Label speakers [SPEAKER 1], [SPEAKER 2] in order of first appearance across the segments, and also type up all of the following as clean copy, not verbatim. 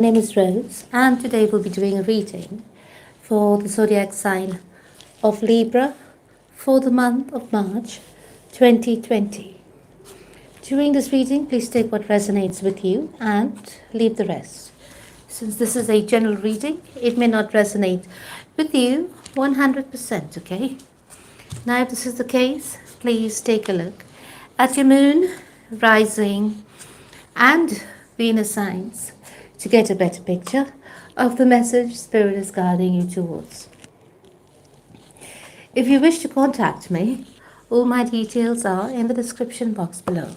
[SPEAKER 1] My name is Rose, and today we'll be doing a reading for the zodiac sign of Libra for the month of March 2020. During this reading, please take what resonates with you and leave the rest. Since this is a general reading, it may not resonate with you 100%, okay? Now, if this is the case, please take a look at your moon, rising, and Venus signs to get a better picture of the message Spirit is guiding you towards. If you wish to contact me, all my details are in the description box below.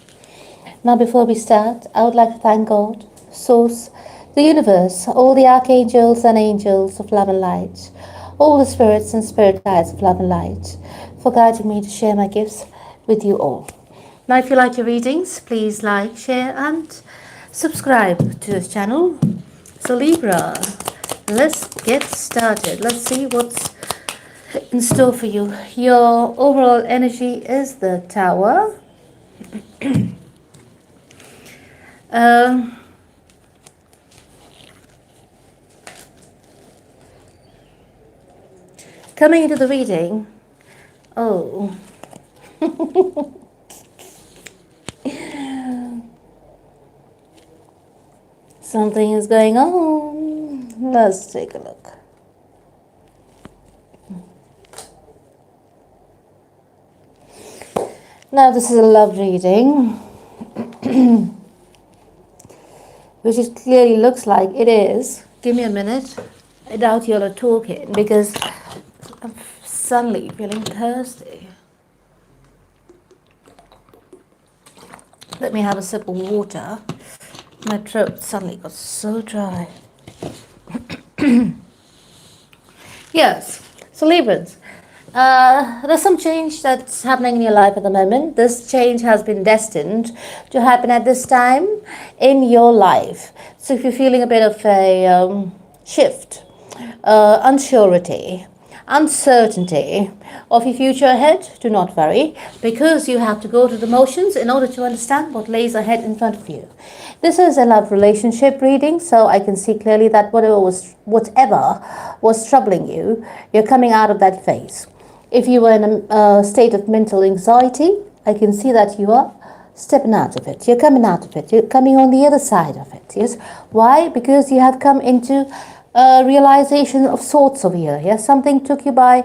[SPEAKER 1] Now, before we start, I would like to thank God, Source, the universe, all the archangels and angels of love and light, all the spirits and spirit guides of love and light, for guiding me to share my gifts with you all. Now, if you like your readings, please like, share, and subscribe to this channel. So Libra, let's get started. Let's see what's in store for you. Your overall energy is the Tower. Coming into the reading, something is going on. Let's take a look. Now, this is a love reading, which it clearly looks like it is. Give me a minute. I doubt you're talking because I'm suddenly feeling thirsty. Let me have a sip of water. My throat suddenly got so dry. Yes, so Librans, there's some change that's happening in your life at the moment. This change has been destined to happen at this time in your life. So if you're feeling a bit of a shift, unsurety, uncertainty of your future ahead, do not worry, because you have to go through the motions in order to understand what lays ahead in front of you. This is a love relationship reading, so I can see clearly that whatever was troubling you, you're coming out of that phase. If you were in a state of mental anxiety, I can see that you are stepping out of it. You're coming out of it. You're coming on the other side of it. Yes. Why? Because you have come into realization of sorts over here. Yes, something took you by.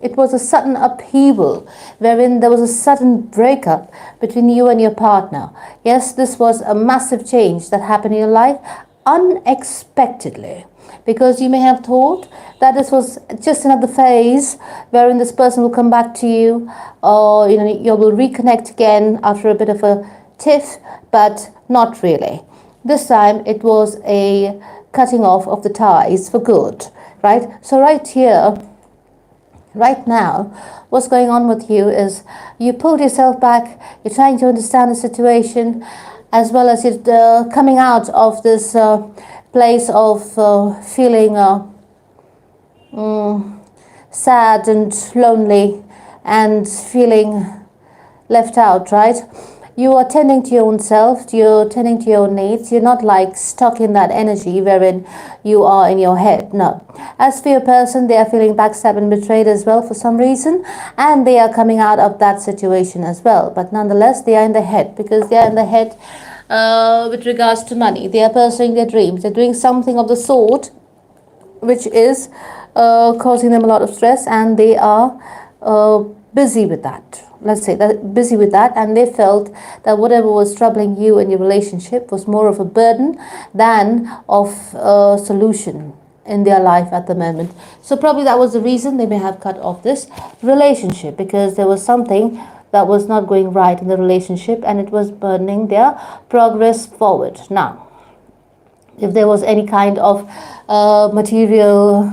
[SPEAKER 1] It was a sudden upheaval, wherein there was a sudden breakup between you and your partner. Yes, this was a massive change that happened in your life unexpectedly, because you may have thought that this was just another phase wherein this person will come back to you, or you will reconnect again after a bit of a tiff, but not really. This time it was a cutting off of the ties for good, right? So right here, right now, what's going on with you is you pulled yourself back, you're trying to understand the situation, as well as you're coming out of this place of feeling sad and lonely and feeling left out, right? You are tending to your own self, you're tending to your own needs. You're not like stuck in that energy wherein you are in your head. No. As for your person, they are feeling backstabbed and betrayed as well for some reason, and they are coming out of that situation as well. But nonetheless, they are in the head, because they are in the head with regards to money. They are pursuing their dreams. They're doing something of the sort which is causing them a lot of stress, and they are busy with that. Let's say that busy with that, and they felt that whatever was troubling you in your relationship was more of a burden than of a solution in their life at the moment. So probably that was the reason they may have cut off this relationship, because there was something that was not going right in the relationship, and it was burdening their progress forward. Now, if there was any kind of material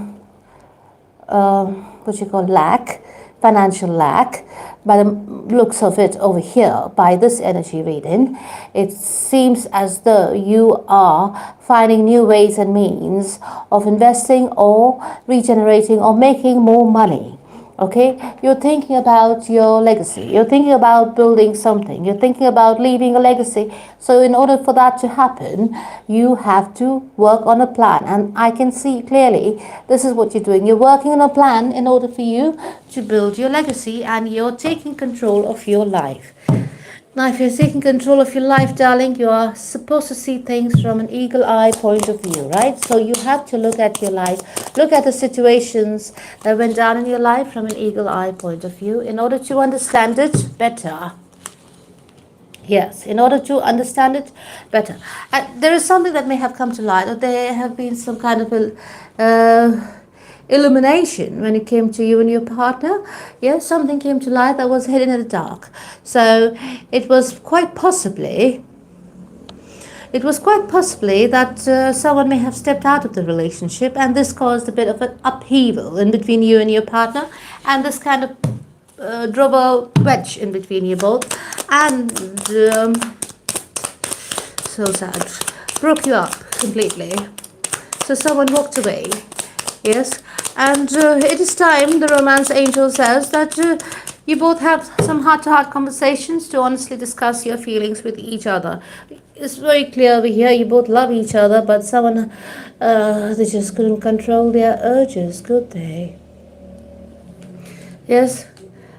[SPEAKER 1] lack, financial lack, by the looks of it over here, by this energy reading, it seems as though you are finding new ways and means of investing or regenerating or making more money. Okay, you're thinking about your legacy. You're thinking about building something. You're thinking about leaving a legacy. So, in order for that to happen, you have to work on a plan. And I can see clearly this is what you're doing. You're working on a plan in order for you to build your legacy, and you're taking control of your life. Now, if you're taking control of your life, darling, you are supposed to see things from an eagle eye point of view, right? So you have to look at your life, look at the situations that went down in your life from an eagle eye point of view in order to understand it better. Yes, in order to understand it better. There is something that may have come to light, or there have been some kind of illumination when it came to you and your partner. Yes, something came to light that was hidden in the dark. So it was quite possibly that someone may have stepped out of the relationship, and this caused a bit of an upheaval in between you and your partner, and this kind of drove a wedge in between you both, and so sad, broke you up completely. So someone walked away. Yes, and it is time, the romance angel says, that you both have some heart-to-heart conversations to honestly discuss your feelings with each other. It's very clear over here, you both love each other, but someone, they just couldn't control their urges, could they? Yes,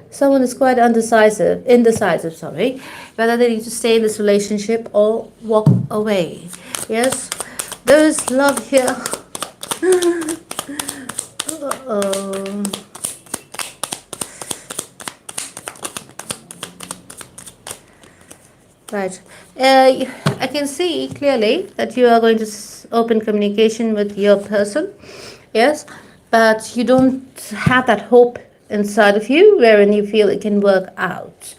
[SPEAKER 1] someone is quite indecisive, whether they need to stay in this relationship or walk away. Yes, there is love here. Right. I can see clearly that you are going to open communication with your person. Yes, but you don't have that hope inside of you wherein you feel it can work out.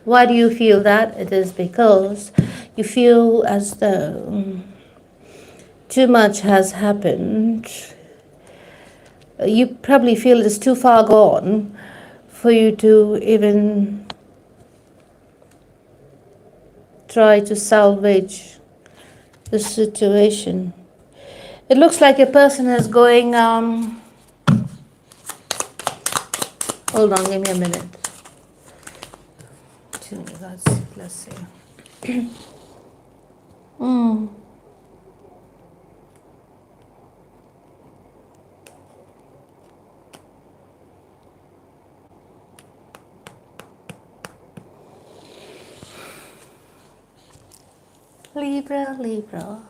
[SPEAKER 1] Why do you feel that? It is because you feel as though too much has happened. You probably feel it is too far gone for you to even try to salvage the situation. It looks like a person is going, hold on, give me a minute. Let's see. Libra.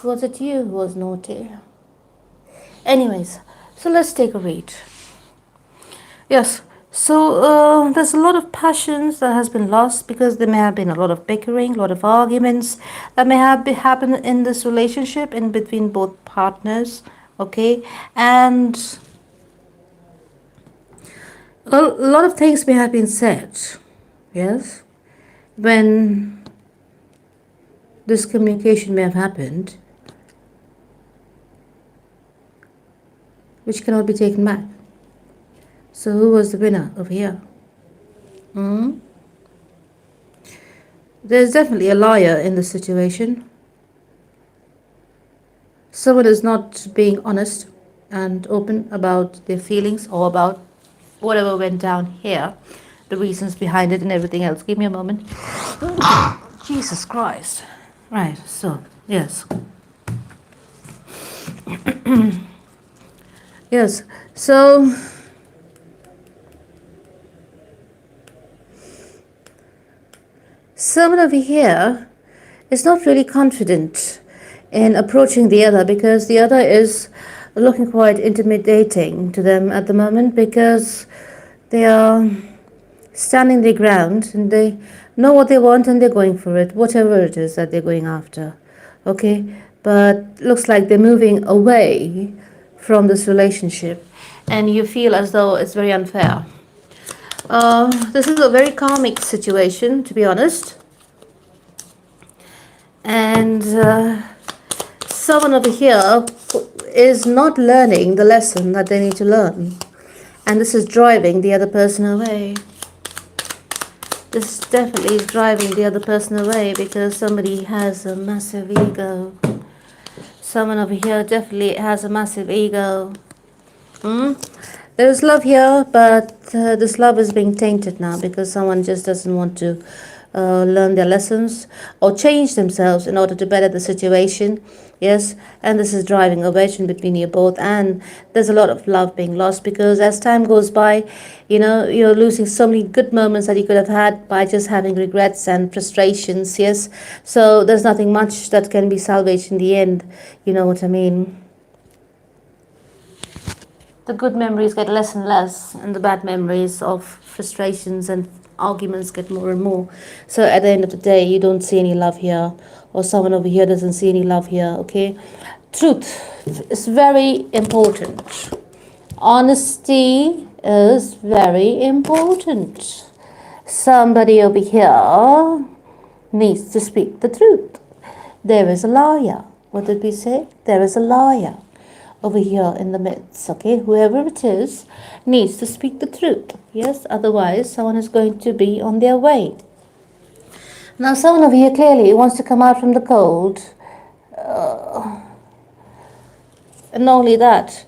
[SPEAKER 1] Was it you who was naughty? Anyways, so let's take a read. Yes, so there's a lot of passions that has been lost because there may have been a lot of bickering, a lot of arguments that may have happened in this relationship in between both partners, okay? And a lot of things may have been said, yes, when this communication may have happened, which cannot be taken back. So who was the winner over here? There's definitely a liar in the situation. Someone is not being honest and open about their feelings or about whatever went down here, the reasons behind it and everything else. Give me a moment. Jesus Christ. Right, so, yes. Yes, so someone over here is not really confident in approaching the other because the other is looking quite intimidating to them at the moment because they are standing their ground and they know what they want and they're going for it, whatever it is that they're going after. Okay, but looks like they're moving away from this relationship and you feel as though it's very unfair. This is a very karmic situation, to be honest. And someone over here is not learning the lesson that they need to learn. And this is driving the other person away. This definitely is driving the other person away because somebody has a massive ego. Someone over here definitely has a massive ego. Mm? There's love here, but this love is being tainted now because someone just doesn't want to learn their lessons or change themselves in order to better the situation. Yes, and this is driving a wedge in between you both, and there's a lot of love being lost because as time goes by, you're losing so many good moments that you could have had by just having regrets and frustrations. Yes, so there's nothing much that can be salvaged in the end. You know what I mean? The good memories get less and less, and the bad memories of frustrations and arguments get more and more. So at the end of the day, you don't see any love here, or someone over here doesn't see any love here. Okay, truth is very important. Honesty is very important. Somebody over here needs to speak the truth. There is a liar. What did we say? There is a liar over here in the midst. Okay, whoever it is needs to speak the truth. Yes, otherwise someone is going to be on their way. Now someone over here clearly wants to come out from the cold. And not only that,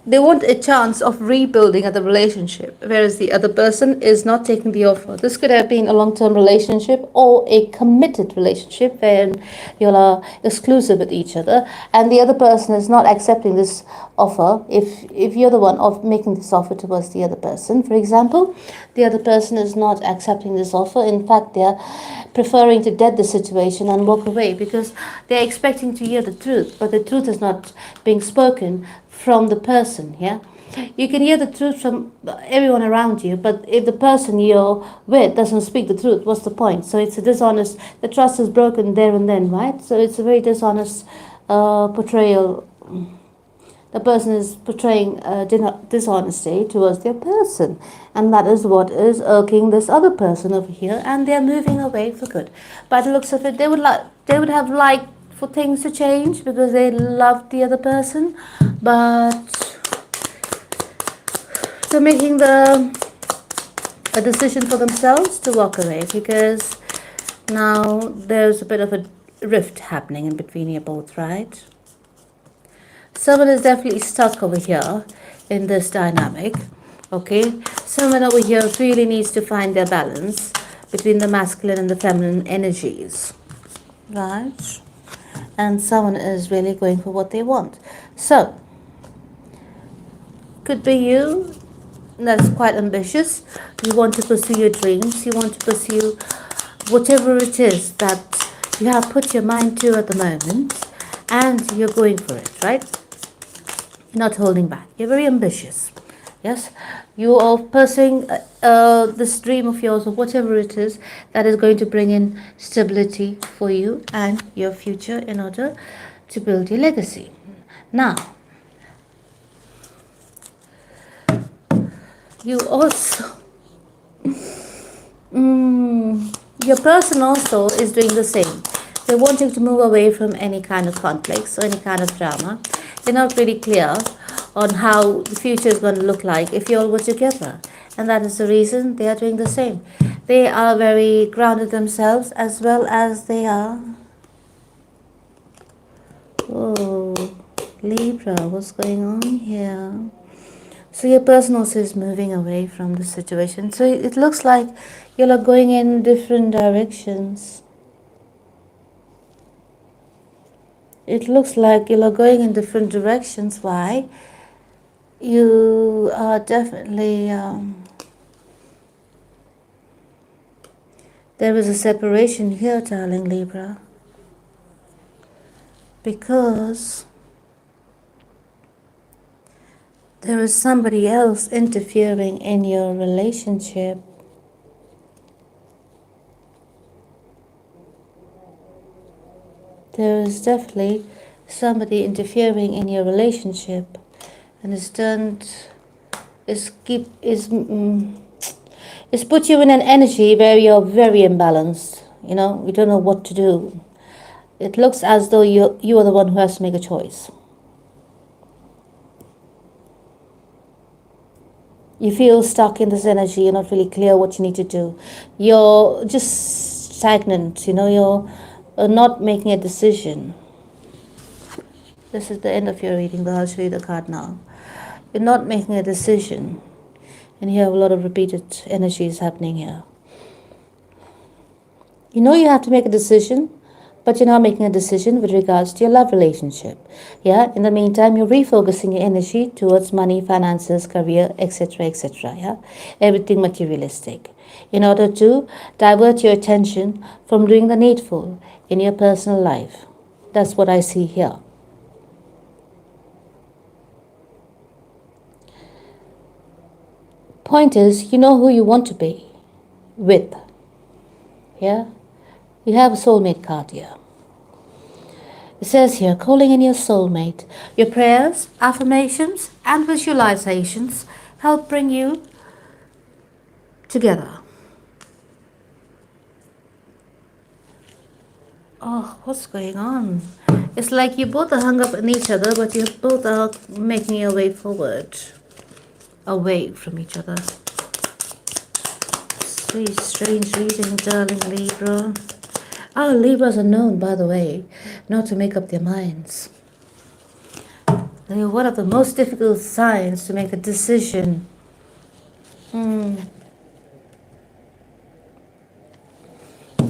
[SPEAKER 1] they want a chance of rebuilding the relationship, whereas the other person is not taking the offer. This could have been a long-term relationship or a committed relationship where you are exclusive with each other, and the other person is not accepting this offer. If you're the one of making this offer towards the other person, for example, the other person is not accepting this offer. In fact, they're preferring to dead the situation and walk away because they're expecting to hear the truth, but the truth is not being spoken from the person. Yeah, you can hear the truth from everyone around you, but if the person you're with doesn't speak the truth, what's the point? So it's a dishonest, the trust is broken there and then, right? So it's a very dishonest portrayal. The person is portraying dishonesty towards their person, and that is what is irking this other person over here, and they're moving away for good. By the looks of it, they would have liked for things to change because they loved the other person, but they're making a decision for themselves to walk away because now there's a bit of a rift happening in between you both, right? Someone is definitely stuck over here in this dynamic. Okay, someone over here really needs to find their balance between the masculine and the feminine energies, right? And someone is really going for what they want. So could be you, that's quite ambitious. You want to pursue your dreams, you want to pursue whatever it is that you have put your mind to at the moment, and you're going for it, right? You're not holding back. You're very ambitious. Yes, you are pursuing this dream of yours, or whatever it is that is going to bring in stability for you and your future in order to build your legacy. Now, you also, your person also is doing the same. They're wanting to move away from any kind of conflicts or any kind of drama. They're not really clear on how the future is going to look like if you all were together. And that is the reason they are doing the same. They are very grounded themselves, as well as they are... Oh, Libra, what's going on here? So your person also is moving away from the situation. So it looks like you are going in different directions. It looks like you are going in different directions. Why? You are definitely... there is a separation here, darling Libra. Because there is somebody else interfering in your relationship. There is definitely somebody interfering in your relationship, and it's put you in an energy where you're very imbalanced. You don't know what to do. It looks as though you are the one who has to make a choice. You feel stuck in this energy. You're not really clear what you need to do. You're just stagnant. You're not making a decision. This is the end of your reading, but I'll show you the card now. You're not making a decision. And you have a lot of repeated energies happening here. You know you have to make a decision, but you're not making a decision with regards to your love relationship. Yeah. In the meantime, you're refocusing your energy towards money, finances, career, etc., etc. Yeah. Everything materialistic, in order to divert your attention from doing the needful in your personal life. That's what I see here. Point is, you know who you want to be with. Yeah. You have a soulmate card here. It says here, calling in your soulmate. Your prayers, affirmations, and visualizations help bring you together. Oh, what's going on? It's like you both are hung up on each other, but you both are making your way forward, away from each other. Sweet, strange reading, darling Libra. Our Libras are known, by the way, not to make up their minds. They're one of the most difficult signs to make a decision.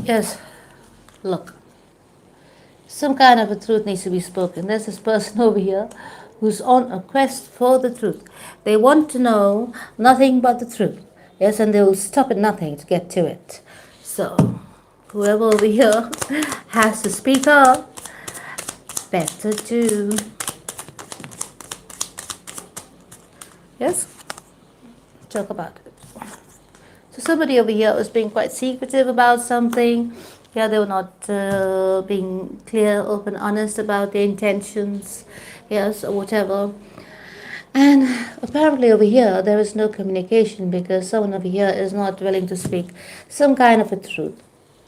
[SPEAKER 1] Yes, look. Some kind of a truth needs to be spoken. There's this person over here who's on a quest for the truth. They want to know nothing but the truth. Yes, and they will stop at nothing to get to it. So, whoever over here has to speak up, better do. Yes? Talk about it. So somebody over here was being quite secretive about something. Yeah, they were not being clear, open, honest about their intentions. Yes, or whatever. And apparently over here there is no communication because someone over here is not willing to speak some kind of a truth.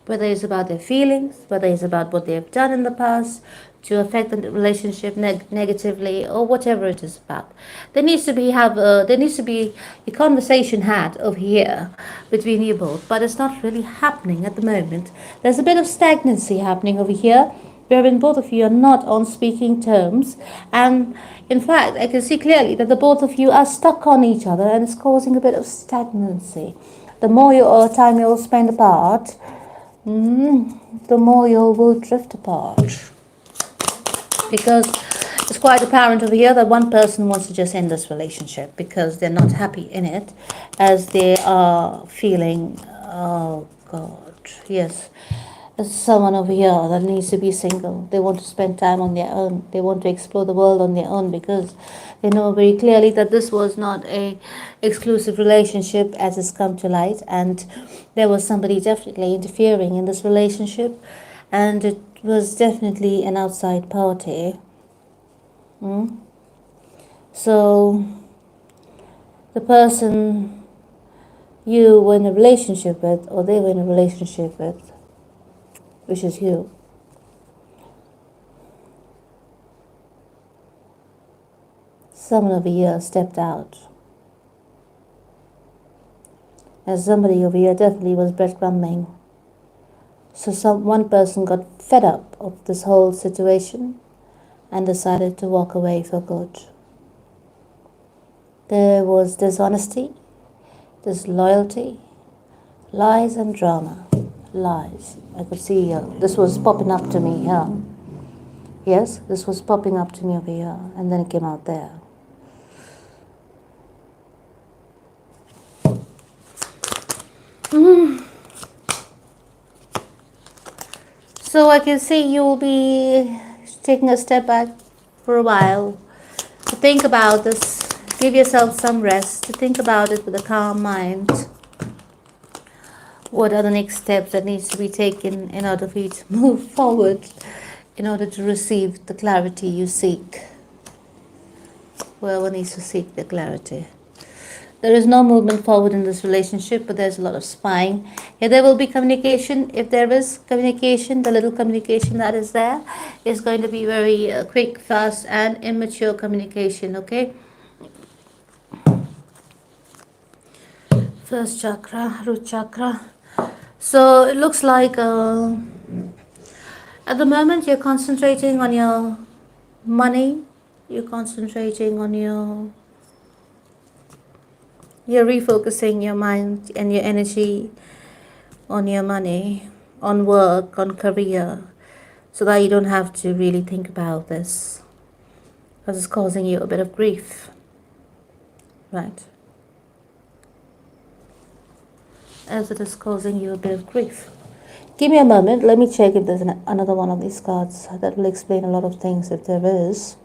[SPEAKER 1] Whether it's about their feelings, whether it's about what they have done in the past to affect the relationship negatively, or whatever it is about. There needs to be a conversation had over here between you both, but it's not really happening at the moment. There's a bit of stagnancy happening over here, wherein both of you are not on speaking terms, and in fact I can see clearly that the both of you are stuck on each other, and it's causing a bit of stagnancy. The more time you'll spend apart, the more you will drift apart. Because it's quite apparent over here that one person wants to just end this relationship because they're not happy in it, as they are feeling, oh God, yes, there's someone over here that needs to be single. They want to spend time on their own. They want to explore the world on their own because they know very clearly that this was not a exclusive relationship as it's come to light, and there was somebody definitely interfering in this relationship, and it was definitely an outside party. So the person you were in a relationship with, or they were in a relationship with, which is you, someone over here stepped out. As somebody over here definitely was breadcrumbing. So one person got fed up of this whole situation and decided to walk away for good. There was dishonesty, disloyalty, lies and drama. Lies. I could see this was popping up to me here. Yes, this was popping up to me over here, and then it came out there. So I can see you will be taking a step back for a while to think about this. Give yourself some rest to think about it with a calm mind. What are the next steps that needs to be taken in order for you to move forward, in order to receive the clarity you seek? Whoever needs to seek the clarity. There is no movement forward in this relationship, but there's a lot of spying. Yeah, there will be communication. If there is communication, the little communication that is there is going to be very quick, fast, and immature communication, okay? First chakra, root chakra. So it looks like at the moment you're concentrating on your money, you're concentrating on your You're refocusing your mind and your energy on your money, on work, on career, so that you don't have to really think about this, because it's causing you a bit of grief, right? As it is causing you a bit of grief. Give me a moment. Let me check if there's another one of these cards that will explain a lot of things, if there is.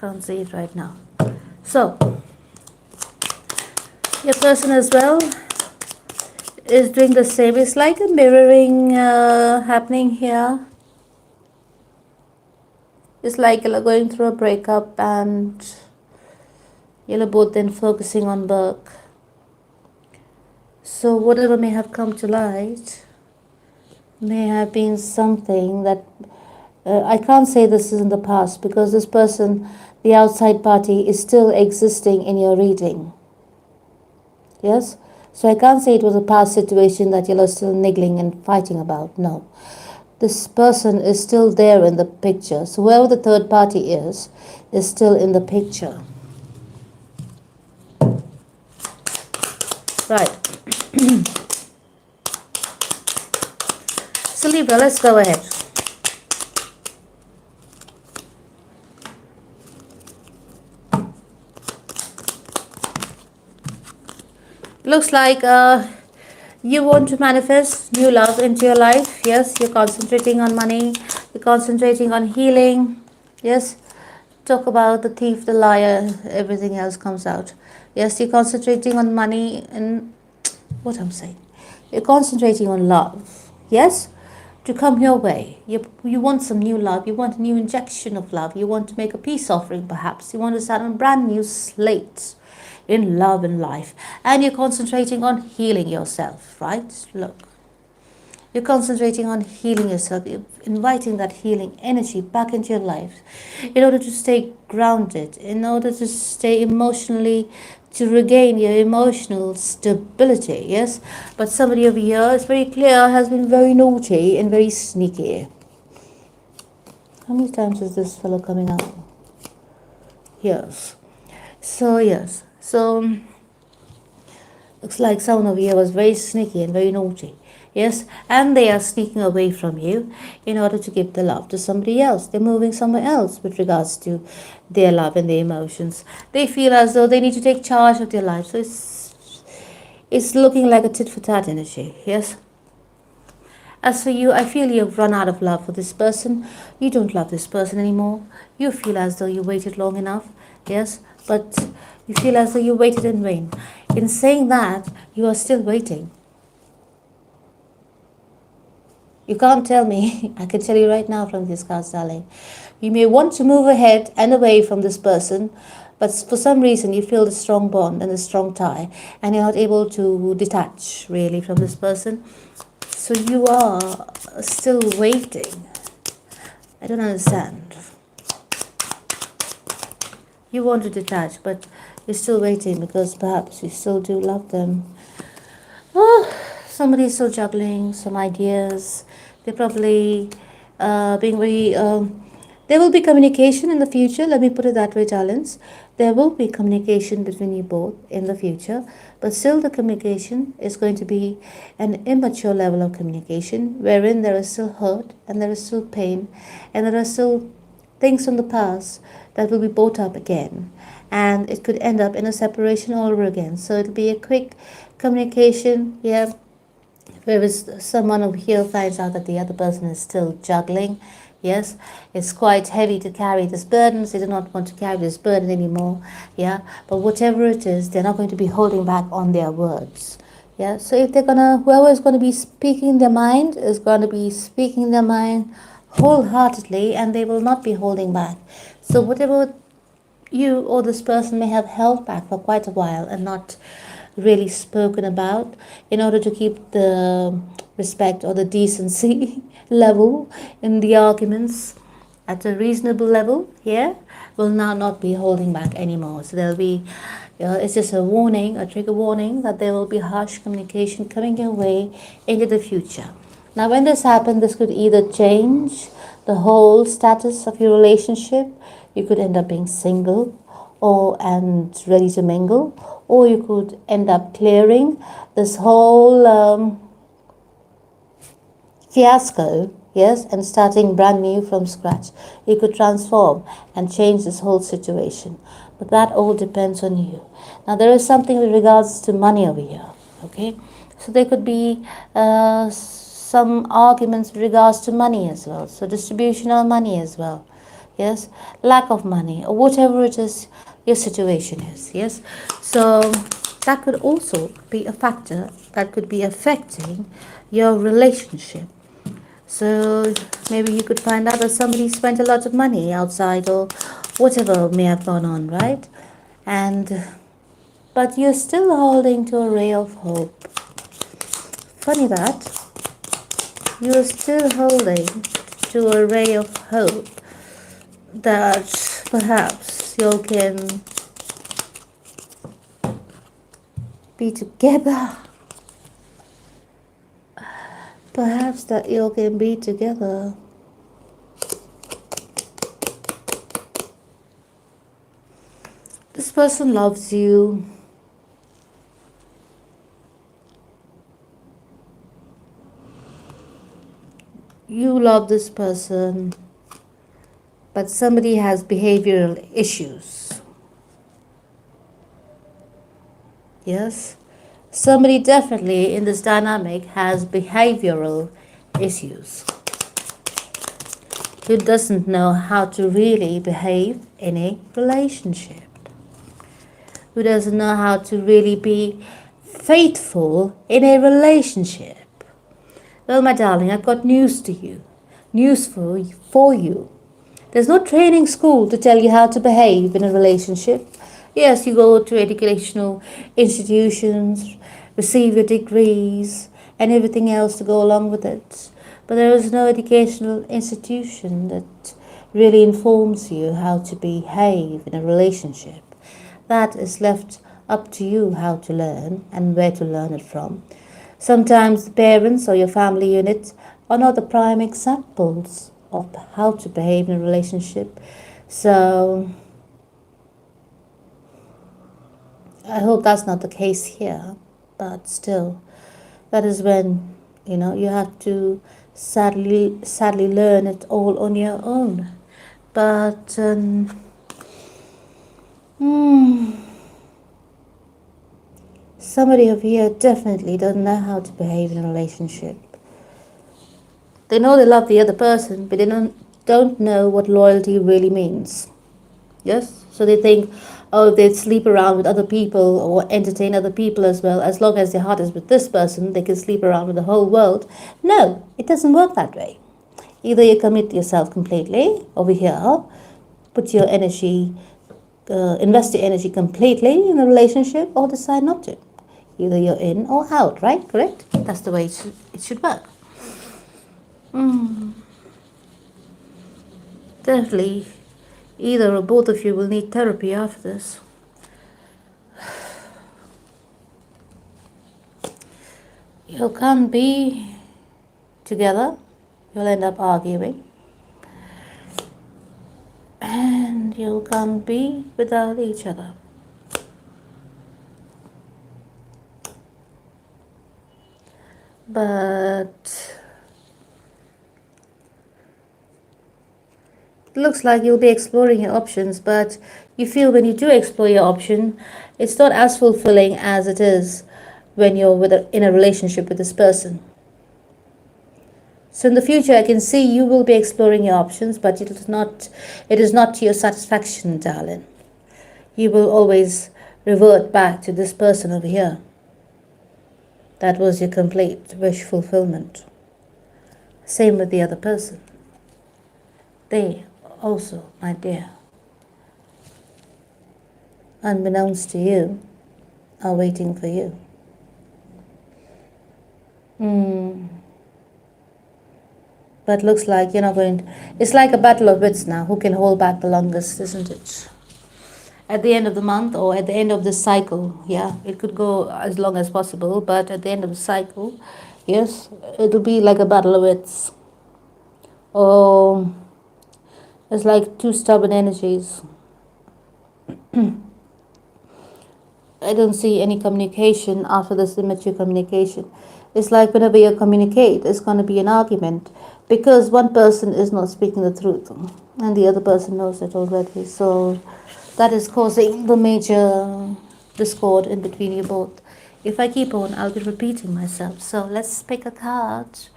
[SPEAKER 1] Can't see it right now. So, your person as well is doing the same. It's like a mirroring happening here. It's like you're going through a breakup and you're both then focusing on work. So whatever may have come to light may have been something that I can't say this is in the past, because this person, the outside party, is still existing in your reading. Yes? So I can't say it was a past situation that you're still niggling and fighting about. No. This person is still there in the picture. So whoever the third party is still in the picture. Right. So Libra, let's go ahead. Looks like you want to manifest new love into your life. Yes, you're concentrating on money. You're concentrating on healing. Yes, talk about the thief, the liar, everything else comes out. Yes, you're concentrating on money and what I'm saying. You're concentrating on love. Yes, to come your way. You want some new love. You want a new injection of love. You want to make a peace offering, perhaps. You want to start on a brand new slate in love and life, and you're concentrating on healing yourself, right? Look, you're concentrating on healing yourself, you're inviting that healing energy back into your life in order to stay grounded, in order to stay emotionally, to regain your emotional stability. Yes, but somebody over here, it's very clear, has been very naughty and very sneaky. How many times is this fellow coming out? Yes. So looks like someone over here was very sneaky and very naughty. Yes, and they are sneaking away from you in order to give the love to somebody else. They're moving somewhere else with regards to their love and their emotions. They feel as though they need to take charge of their life. So it's looking like a tit for tat energy. Yes. As for you, I feel you've run out of love for this person. You don't love this person anymore. You feel as though you waited long enough. Yes, but you feel as though you waited in vain. In saying that, you are still waiting. You can't tell me. I can tell you right now from this cards, darling. You may want to move ahead and away from this person, but for some reason you feel the strong bond and the strong tie, and you're not able to detach really from this person. So you are still waiting. I don't understand. You want to detach, but you're still waiting because perhaps you still do love them. Oh, somebody's still juggling some ideas. They're probably being very... there will be communication in the future. Let me put it that way, darlings. There will be communication between you both in the future. But still the communication is going to be an immature level of communication, wherein there is still hurt and there is still pain and there are still things from the past that will be brought up again, and it could end up in a separation all over again. So it'll be a quick communication, yeah, whereas someone over here finds out that the other person is still juggling. Yes, it's quite heavy to carry this burden. They do not want to carry this burden anymore. Yeah, but whatever it is, they're not going to be holding back on their words. Yeah, so if they're gonna, whoever is going to be speaking their mind is going to be speaking their mind wholeheartedly, and they will not be holding back. So whatever you or this person may have held back for quite a while and not really spoken about, in order to keep the respect or the decency level in the arguments at a reasonable level, yeah, will now not be holding back anymore. So there'll be It's just a warning, a trigger warning that there will be harsh communication coming your way into the future. Now, when this happens, this could either change the whole status of your relationship. You could end up being single and ready to mingle, or you could end up clearing this whole fiasco, yes, and starting brand new from scratch. You could transform and change this whole situation, but that all depends on you. Now, there is something with regards to money over here, okay? So there could be some arguments with regards to money as well, so distribution of money as well, yes, lack of money, or whatever it is your situation is, yes. So that could also be a factor that could be affecting your relationship. So maybe you could find out that somebody spent a lot of money outside, or whatever may have gone on, right? But you're still holding to a ray of hope. Funny that you're still holding to a ray of hope that perhaps you can be together. Perhaps that you can be together. This person loves you. You love this person, but somebody has behavioral issues. Yes? Somebody definitely in this dynamic has behavioral issues. Who doesn't know how to really behave in a relationship. Who doesn't know how to really be faithful in a relationship. Well, my darling, I've got news to you. News for you. There's no training school to tell you how to behave in a relationship. Yes, you go to educational institutions, receive your degrees, and everything else to go along with it. But there is no educational institution that really informs you how to behave in a relationship. That is left up to you how to learn and where to learn it from. Sometimes the parents or your family unit are not the prime examples of how to behave in a relationship. So I hope that's not the case here, but still, that is when, you have to sadly learn it all on your own. But somebody over here definitely doesn't know how to behave in a relationship. They know they love the other person, but they don't know what loyalty really means. Yes? So they think, if they sleep around with other people or entertain other people as well, as long as their heart is with this person, they can sleep around with the whole world. No, it doesn't work that way. Either you commit yourself completely over here, put your energy, invest your energy completely in a relationship, or decide not to. Either you're in or out, right? Correct? That's the way it should work. Definitely, either or both of you will need therapy after this. You can't be together. You'll end up arguing. And you can't be without each other. But it looks like you'll be exploring your options, but you feel when you do explore your option, it's not as fulfilling as it is when you're in a relationship with this person. So in the future, I can see you will be exploring your options, but it is not to your satisfaction, darling. You will always revert back to this person over here. That was your complete wish fulfillment. Same with the other person. They also, my dear, unbeknownst to you, are waiting for you. But looks like it's like a battle of wits now. Who can hold back the longest, isn't it? at the end of the month or at the end of the cycle. Yeah, it could go as long as possible, but at the end of the cycle, yes, it'll be like a battle of wits. Or it's like two stubborn energies. I don't see any communication after this immature communication. It's like whenever you communicate, it's going to be an argument because one person is not speaking the truth and the other person knows it already. So that is causing the major discord in between you both. If I keep on, I'll be repeating myself. So let's pick a card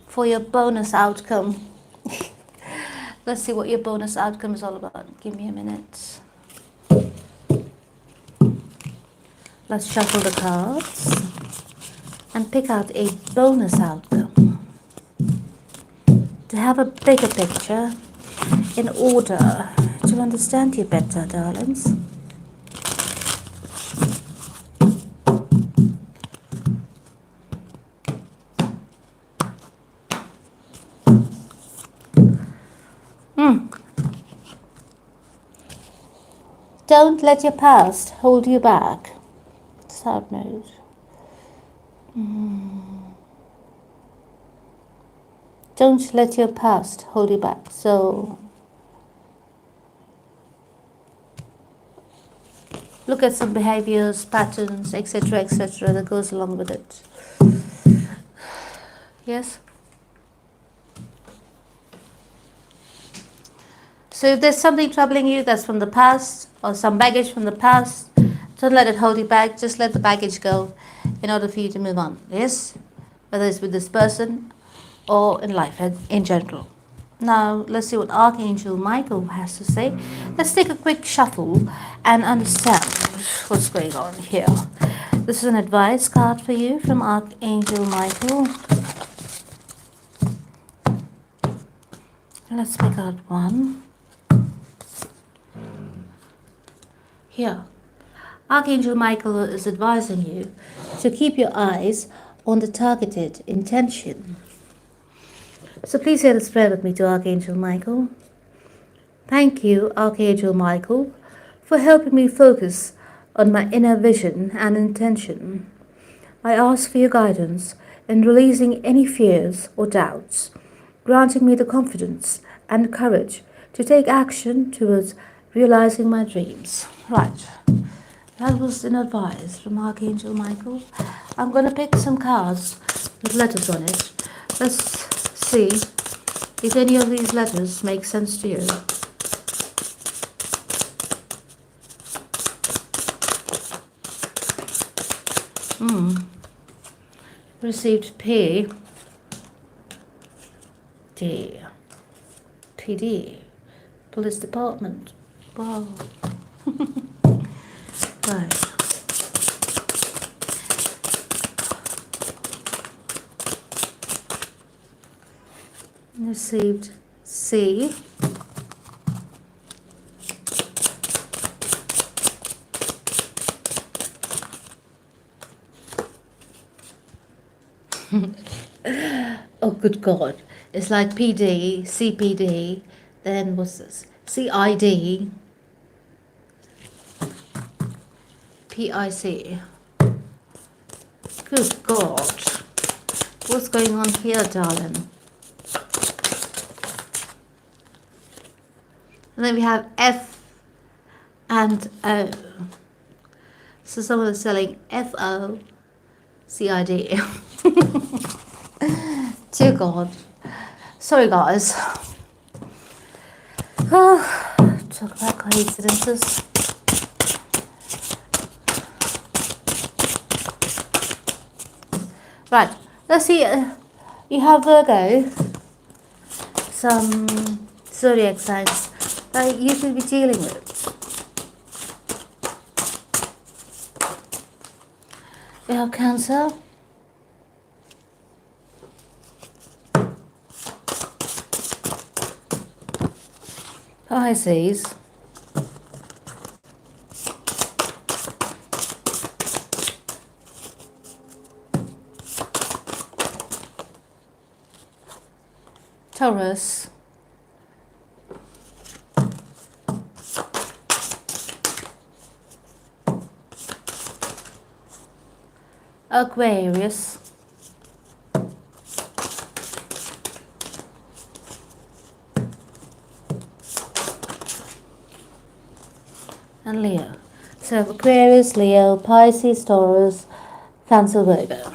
[SPEAKER 1] for your bonus outcome. Let's see what your bonus outcome is all about. Give me a minute. Let's shuffle the cards and pick out a bonus outcome to have a bigger picture in order to understand you better, darlings. Don't let your past hold you back. Side note. Don't let your past hold you back. So look at some behaviors, patterns, etc., that goes along with it. Yes? So if there's something troubling you that's from the past or some baggage from the past, don't let it hold you back. Just let the baggage go in order for you to move on. Yes? Whether it's with this person or in life in general. Now, let's see what Archangel Michael has to say. Let's take a quick shuffle and understand what's going on here. This is an advice card for you from Archangel Michael. Let's pick out one. Here, Archangel Michael is advising you to keep your eyes on the targeted intention. So please say this prayer with me to Archangel Michael. Thank you, Archangel Michael, for helping me focus on my inner vision and intention. I ask for your guidance in releasing any fears or doubts, granting me the confidence and courage to take action towards realizing my dreams. Right, that was an advice from Archangel Michael. I'm going to pick some cards with letters on it. Let's see if any of these letters make sense to you. Received P, D, PD, Police Department. Wow. Right. Received C, oh good God, it's like PD, CPD, then what's this? CID, PIC. Good God, what's going on here, darling? And then we have F and O. So someone is selling FOCID. Dear God. Sorry, guys. Talk about coincidences. Right. Let's see. You have Virgo. Some zodiac signs that you should be dealing with. We have Cancer. Pisces. Taurus. Aquarius, and Leo. So Aquarius, Leo, Pisces, Taurus, Cancer, Virgo.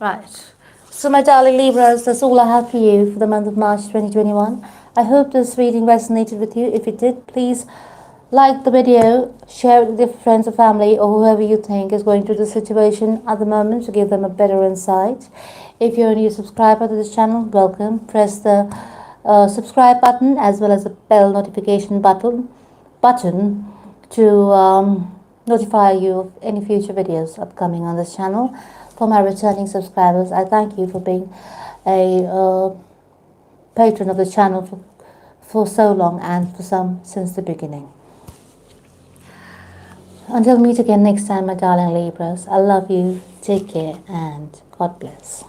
[SPEAKER 1] Right. So my darling Libras, that's all I have for you for the month of March 2021. I hope this reading resonated with you. If it did, please like the video, share it with your friends or family or whoever you think is going through the situation at the moment to give them a better insight. If you're a new subscriber to this channel, welcome. Press the subscribe button as well as the bell notification button to notify you of any future videos upcoming on this channel. For my returning subscribers, I thank you for being a patron of the channel for so long, and for some since the beginning. Until we meet again next time, my darling Libras, I love you, take care, and God bless.